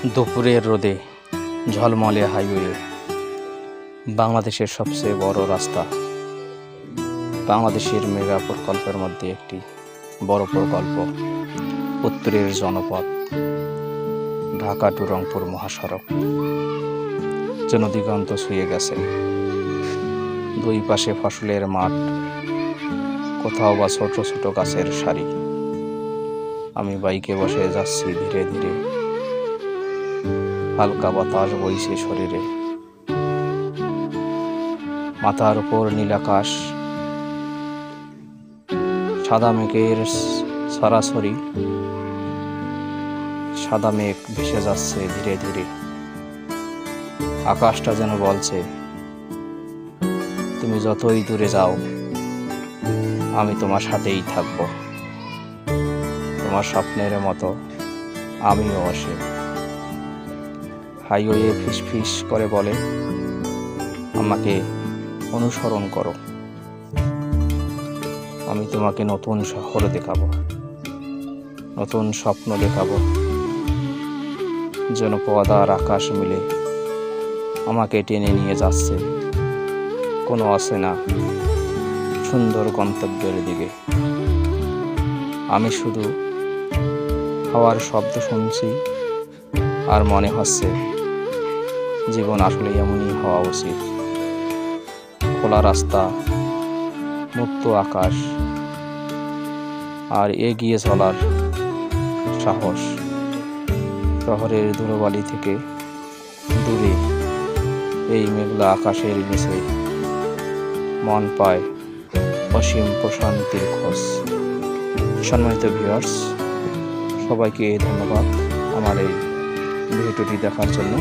দুপুরের রোদে ঝলমলে হাইওয়ে, বাংলাদেশের সবচেয়ে বড় রাস্তা। বাংলাদেশের মেগা প্রকল্পের মধ্যে একটি বড় প্রকল্প, উত্তরের জনপথ ঢাকা টু রংপুর মহাসড়ক যেন দিগন্ত ছুঁয়ে গেছে। দুই পাশে ফসলের মাঠ, কোথাও বা ছোট ছোট গাছের সারি। আমি বাইকে বসে যাচ্ছি ধীরে ধীরে, হালকা বাতাস বইছে শরীরে। মাথার উপর নীল আকাশ, সাদা মেঘের সরাসরি, সাদা মেঘ ভেসে যাচ্ছে ধীরে ধীরে। আকাশটা যেন বলছে, তুমি যতই দূরে যাও আমি তোমার সাথেই থাকবো। তোমার স্বপ্নের মতো আমিও আসে। হাইওয়ে ফিস ফিস করে বলে, আমাকে অনুসরণ করো, আমি তোমাকে নতুন শহর দেখাবো, নতুন স্বপ্ন দেখাবো। জনপদ আর আকাশ মিলে আমাকে টেনে নিয়ে যাচ্ছে কোনো অচেনা সুন্দর গন্তব্যের দিকে। আমি শুধু হাওয়ার শব্দ শুনছি আর মনে হচ্ছে জীবন আসলে এমনই হওয়া উচিত। খোলা রাস্তা, মুক্ত আকাশ আর এগিয়ে চলার সাহস। শহরের ধুলোবালি থেকে দূরে এই মেঘলা আকাশের নিচে মন পায় অসীম প্রশান্তির খোঁজ। সম্মানিত ভিউয়ার্স, সবাইকে ধন্যবাদ আমার এই ভিডিওটি দেখার জন্য।